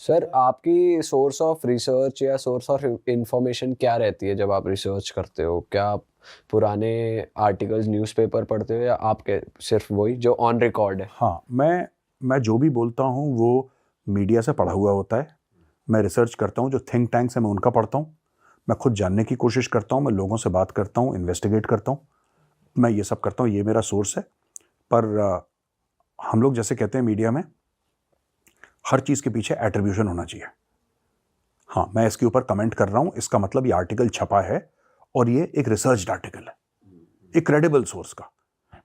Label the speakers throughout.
Speaker 1: Sir आपकी source of research या source of information क्या रहती है जब आप रिसर्च करते हो? क्या आप पुराने आर्टिकल्स न्यूज़पेपर पढ़ते हो या आपके सिर्फ वही जो ऑन रिकॉर्ड है?
Speaker 2: हाँ, मैं जो भी बोलता हूँ वो मीडिया से पढ़ा हुआ होता है। मैं रिसर्च करता हूँ, जो थिंक टैंक्स हैं मैं उनका पढ़ता हूँ। मैं खुद जानने की कोशिश करता हूँ, मैं लोगों से बात करता हूँ, इन्वेस्टिगेट करता हूँ। मैं ये सब करता हूँ, ये मेरा सोर्स है। पर हम लोग जैसे कहते हैं मीडिया में, हर चीज़ के पीछे एट्रीब्यूशन होना चाहिए। हाँ, मैं इसके ऊपर कमेंट कर रहा हूँ, इसका मतलब ये आर्टिकल छपा है और ये एक रिसर्च्ड आर्टिकल है, एक क्रेडिबल सोर्स का।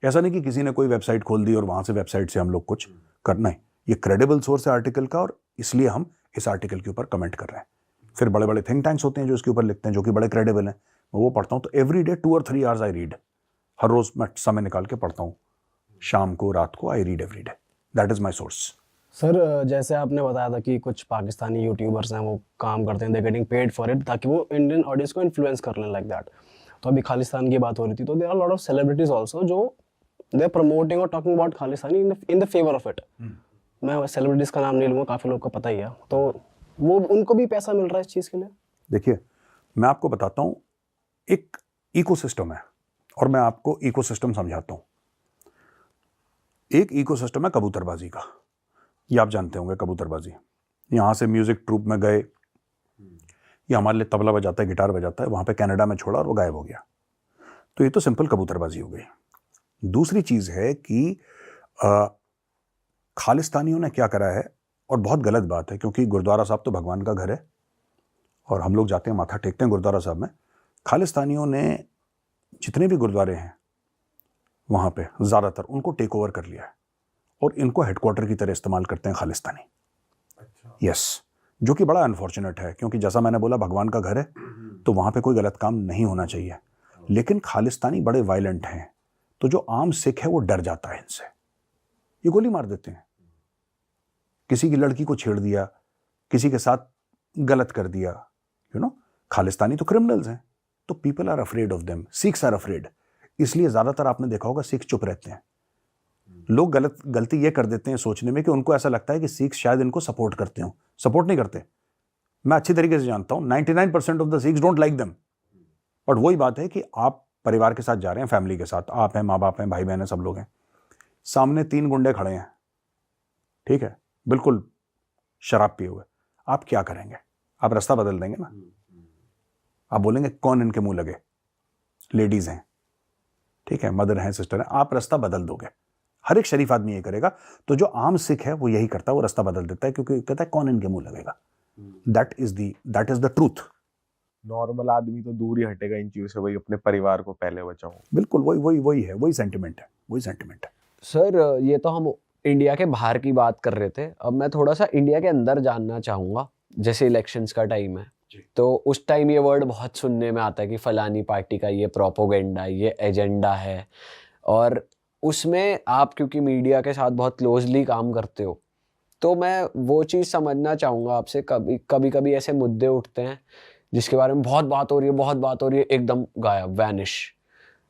Speaker 2: ऐसा नहीं कि किसी ने कोई वेबसाइट खोल दी और वहां से वेबसाइट से हम लोग कुछ करना है। ये क्रेडिबल सोर्स है आर्टिकल का और इसलिए हम इस आर्टिकल के ऊपर कमेंट कर रहे हैं। फिर बड़े बड़े थिंक टैंक्स होते हैं जो इसके ऊपर लिखते हैं, जो कि बड़े क्रेडिबल हैं, मैं वो पढ़ता हूँ। तो एवरी डे 2 और 3 आवर्स आई रीड। हर रोज मैं समय निकाल के पढ़ता हूँ, शाम को, रात को। I read every day. That is my source.
Speaker 3: Sir जैसे आपने बताया था कि कुछ पाकिस्तानी यूट्यूबर्स हैं वो काम करते हैं, they getting paid for it, ताकि वो इंडियन ऑडियंस को इन्फ्लुएंस कर लें लाइक दैट। तो अभी खालिस्तान की बात हो रही थी, तो there are lot of celebrities also जो दे आर प्रमोटिंग और talking about Khalistani in the favour of it. मैं सेलिब्रिटीज का नाम नहीं लूँगा, काफ़ी लोग को पता ही है। तो वो उनको भी पैसा मिल रहा है इस चीज़ के लिए।
Speaker 2: देखिए, मैं आपको बताता हूँ, एक इकोसिस्टम है और मैं आपको इकोसिस्टम समझाता हूँ। एक इकोसिस्टम है कबूतरबाजी का। ये आप जानते होंगे, कबूतरबाजी। यहाँ से म्यूजिक ट्रूप में गए, ये हमारे लिए तबला बजाता है, गिटार बजाता है, वहाँ पे कनाडा में छोड़ा और वो गायब हो गया। तो ये तो सिंपल कबूतरबाजी हो गई। दूसरी चीज़ है कि खालिस्तानियों ने क्या करा है, और बहुत गलत बात है, क्योंकि गुरुद्वारा साहब तो भगवान का घर है और हम लोग जाते हैं, माथा टेकते हैं गुरुद्वारा साहब में। खालिस्तानियों ने जितने भी गुरुद्वारे हैं वहाँ पे ज़्यादातर उनको टेक ओवर कर लिया है और इनको हेडक्वार्टर की तरह इस्तेमाल करते हैं खालिस्तानी। यस, जो कि बड़ा अनफॉर्चुनेट है, क्योंकि जैसा मैंने बोला भगवान का घर है तो वहाँ पे कोई गलत काम नहीं होना चाहिए। लेकिन खालिस्तानी बड़े वायलेंट हैं, तो जो आम सिख है वो डर जाता है इनसे, ये गोली मार देते हैं। किसी की लड़की को छेड़ दिया, किसी के साथ गलत कर दिया, खालिस्तानी तो क्रिमिनल्स हैं, तो people are afraid of them, Sikhs are afraid. इसलिए ज्यादातर आपने देखा होगा सिख चुप रहते हैं। लोग गलती ये कर देते हैं सोचने में कि उनको ऐसा लगता है कि सिख शायद इनको सपोर्ट करते हो। सपोर्ट नहीं करते। मैं अच्छी तरीके से जानता हूं 99% of the Sikhs don't like them. But वही बात है कि आप परिवार के साथ जा रहे हैं, फैमिली के साथ, आप हैं, माँ बाप हैं, भाई बहन हैं, सब लोग हैं, सामने 3 गुंडे खड़े हैं, ठीक है, बिल्कुल शराब पिए हुए, आप क्या करेंगे? आप रास्ता बदल देंगे ना। आप बोलेंगे कौन इनके मुंह लगे, लेडीज हैं, ठीक है, मदर हैं, सिस्टर हैं, आप रास्ता बदल दोगे। हर एक शरीफ आदमी ये करेगा। तो जो आम सिख है वो यही करता है, वो रास्ता बदल देता है, क्योंकि कहता है कौन इनके मुंह लगेगा। That is the truth.
Speaker 4: Normal आदमी तो दूर ही हटेगा इन चीजों से, वही अपने परिवार को पहले बचाओ।
Speaker 2: बिल्कुल वही है, वही सेंटिमेंट है, वही सेंटिमेंट है।
Speaker 1: सर ये तो हम इंडिया के बाहर की बात कर रहे थे, अब मैं थोड़ा सा इंडिया के अंदर जानना चाहूँगा। जैसे इलेक्शंस का टाइम है तो उस टाइम ये वर्ड बहुत सुनने में आता है कि फलानी पार्टी का ये प्रोपोगेंडा, ये एजेंडा है। और उसमें आप क्योंकि मीडिया के साथ बहुत क्लोजली काम करते हो, तो मैं वो चीज़ समझना चाहूँगा आपसे। कभी कभी ऐसे मुद्दे उठते हैं जिसके बारे में बहुत बात हो रही है, बहुत बात हो रही है, एकदम गायब, वैनिश।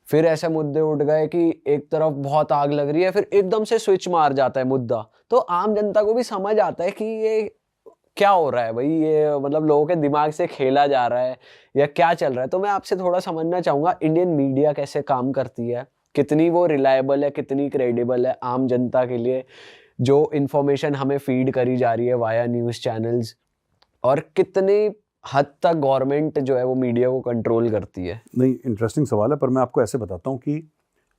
Speaker 1: फिर ऐसे मुद्दे उठ गए कि एक तरफ बहुत आग लग रही है, फिर एकदम से स्विच मार जाता है मुद्दा, तो आम जनता को भी समझ आता है कि ये क्या हो रहा है भाई, ये मतलब लोगों के दिमाग से खेला जा रहा है या क्या चल रहा है। तो मैं आपसे थोड़ा समझना चाहूँगा इंडियन मीडिया कैसे काम करती है, कितनी वो रिलायबल है, कितनी क्रेडिबल है आम जनता के लिए, जो इन्फॉर्मेशन हमें फीड करी जा रही है वाया न्यूज़ चैनल्स, और कितनी हद तक गवर्नमेंट जो है वो मीडिया को कंट्रोल करती है।
Speaker 2: नहीं, इंटरेस्टिंग सवाल है, पर मैं आपको ऐसे बताता हूँ कि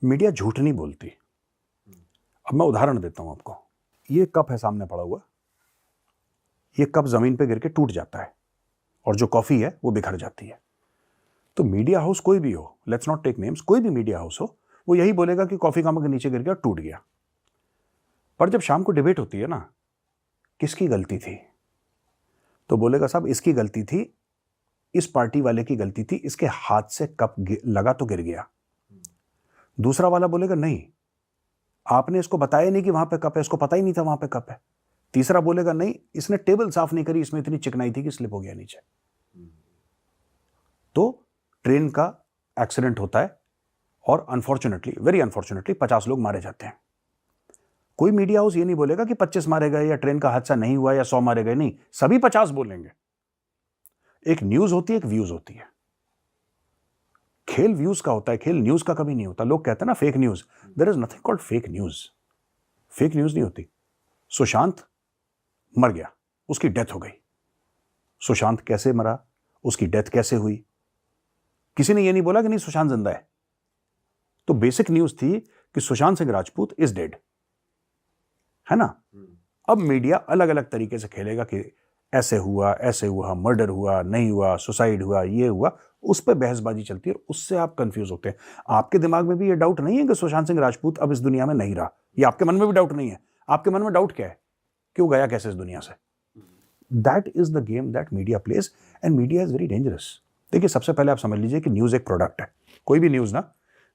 Speaker 2: मीडिया झूठ नहीं बोलती। अब मैं उदाहरण देता हूँ आपको। ये कप है सामने पड़ा हुआ, ये कप जमीन पे गिर के टूट जाता है और जो कॉफी है वो बिखर जाती है। तो मीडिया हाउस कोई भी हो, लेट्स नॉट टेक नेम्स, कोई भी मीडिया हाउस हो, वो यही बोलेगा कि कॉफी का मग नीचे गिर गया, टूट गया। पर जब शाम को डिबेट होती है ना, किसकी गलती थी, तो बोलेगा साहब इसकी गलती थी, इस पार्टी वाले की गलती थी, इसके हाथ से कप लगा तो गिर गया। दूसरा वाला बोलेगा नहीं, आपने इसको बताया नहीं कि वहां पे कप है, इसको पता ही नहीं था वहां पे कप है। तीसरा बोलेगा नहीं, इसने टेबल साफ नहीं करी, इसमें इतनी चिकनाई थी कि स्लिप हो गया नीचे। तो ट्रेन का एक्सीडेंट होता है और अनफॉर्चुनेटली, वेरी अनफॉर्चुनेटली 50 लोग मारे जाते हैं। कोई मीडिया हाउस ये नहीं बोलेगा कि 25 मारे गए या ट्रेन का हादसा नहीं हुआ या 100 मारे गए, नहीं, सभी 50 बोलेंगे। एक न्यूज होती है, एक व्यूज होती है। खेल व्यूज का होता है, खेल न्यूज का कभी नहीं होता। लोग कहते हैं ना fake news, there is nothing called fake news. Fake news नहीं होती। सुशांत मर गया, उसकी डेथ हो गई। सुशांत कैसे मरा, उसकी डेथ कैसे हुई, किसी ने ये नहीं बोला कि नहीं सुशांत जिंदा है। तो बेसिक न्यूज थी कि सुशांत सिंह राजपूत इज डेड, है ना। अब मीडिया अलग अलग तरीके से खेलेगा कि ऐसे हुआ, मर्डर हुआ, नहीं हुआ, सुसाइड हुआ, ये हुआ, उस पर बहसबाजी चलती है और उससे आप कंफ्यूज होते हैं। आपके दिमाग में भी ये डाउट नहीं है कि सुशांत सिंह राजपूत अब इस दुनिया में नहीं रहा, ये आपके मन में भी डाउट नहीं है। आपके मन में डाउट क्या है, कि वो गया कैसे इस दुनिया से। That is the game that media pledge, and media is very dangerous. देखिए, सबसे पहले आप समझ लीजिए कि न्यूज एक प्रोडक्ट है। कोई भी न्यूज ना,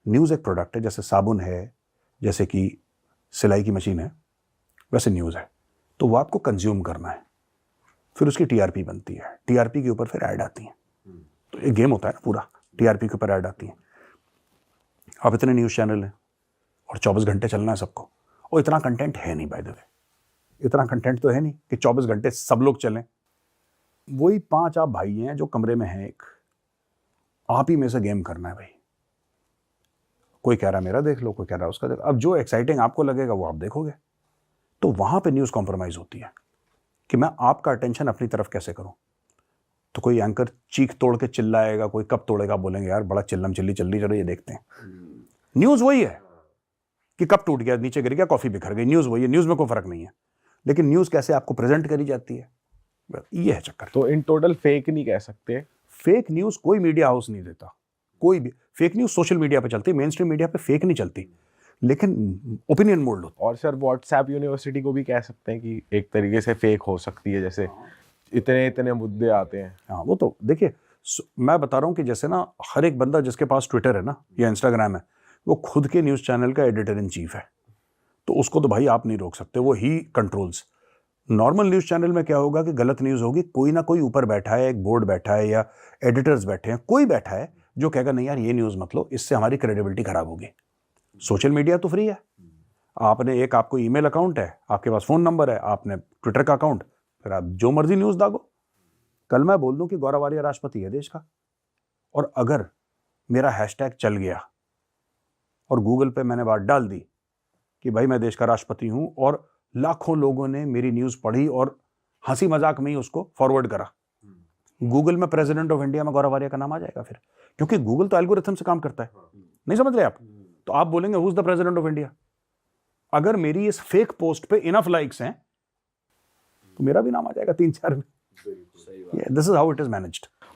Speaker 2: न्यूज एक प्रोडक्ट है। जैसे साबुन है, जैसे कि सिलाई की मशीन है, वैसे न्यूज है। तो वो आपको कंज्यूम करना है, फिर उसकी टीआरपी बनती है, टीआरपी के ऊपर फिर ऐड आती है। तो एक गेम होता है ना पूरा, टीआरपी के ऊपर ऐड आती है। अब इतने न्यूज चैनल हैं और 24 घंटे चलना है सबको, और इतना कंटेंट है नहीं, बाय द वे, इतना कंटेंट तो है नहीं कि 24 घंटे सब लोग चलें। वही 5 आप भाई हैं जो कमरे में हैं, एक आप ही में से गेम करना है भाई। कोई कह रहा मेरा देख लो, कोई कह रहा उसका देख। अब जो एक्साइटिंग आपको लगेगा वो आप देखोगे। तो वहां पे न्यूज कॉम्प्रोमाइज होती है कि मैं आपका अटेंशन अपनी तरफ कैसे करूं। तो कोई एंकर चीख तोड़ के चिल्लाएगा, कोई कब तोड़ेगा, बोलेंगे यार बड़ा चिल्लम चिल्ली चल रही, चलो ये देखते हैं। न्यूज वही है कि कब टूट गया, नीचे गिर गया, कॉफी बिखर गई, न्यूज वही है, न्यूज में कोई फर्क नहीं है। लेकिन न्यूज कैसे आपको प्रेजेंट करी जाती है, ये है चक्कर।
Speaker 4: तो इन टोटल फेक नहीं कह सकते।
Speaker 2: फेक न्यूज कोई मीडिया हाउस नहीं देता, कोई भी। फेक न्यूज सोशल मीडिया पे चलती है, मेन स्ट्रीम मीडिया पे फेक नहीं चलती, लेकिन ओपिनियन मोल्ड होता है।
Speaker 4: और सर व्हाट्सएप यूनिवर्सिटी को भी कह सकते हैं कि एक तरीके से फेक हो सकती है, जैसे इतने इतने मुद्दे आते हैं।
Speaker 2: हाँ, वो तो देखिए, मैं बता रहा हूँ कि जैसे ना हर एक बंदा जिसके पास ट्विटर है ना या इंस्टाग्राम है, वो खुद के न्यूज़ चैनल का एडिटर इन चीफ है। तो उसको तो भाई आप नहीं रोक सकते, वो ही कंट्रोल्स। नॉर्मल न्यूज़ चैनल में क्या होगा कि गलत न्यूज़ होगी, कोई ना कोई ऊपर बैठा है, एक बोर्ड बैठा है या एडिटर्स बैठे हैं, कोई बैठा है जो कहेगा नहीं यार ये न्यूज़ मत लो, इससे हमारी क्रेडिबिलिटी खराब होगी। सोशल मीडिया तो फ्री है, आपने एक, आपको ईमेल अकाउंट है, आपके पास फ़ोन नंबर है, आपने ट्विटर का अकाउंट, फिर आप जो मर्जी न्यूज़ दागो। कल मैं बोल दूं कि गौरव आर्या राष्ट्रपति है देश का, और अगर मेरा हैशटैग चल गया और गूगल पे मैंने बात डाल दी कि भाई मैं देश का राष्ट्रपति हूं, और लाखों लोगों ने मेरी न्यूज़ पढ़ी और हंसी मजाक में ही उसको फॉरवर्ड करा, गूगल में प्रेसिडेंट ऑफ इंडिया में गौरव आर्या का नाम आ जाएगा फिर, क्योंकि गूगल तो एल्गोरिथम से काम करता है। नहीं समझ रहे आप? तो आप बोलेंगे who is the president of India. अगर मेरी इस फेक पोस्ट पे इनफ लाइक्स हैं तो मेरा भी नाम आ जाएगा 3-4 में। This is how it is managed.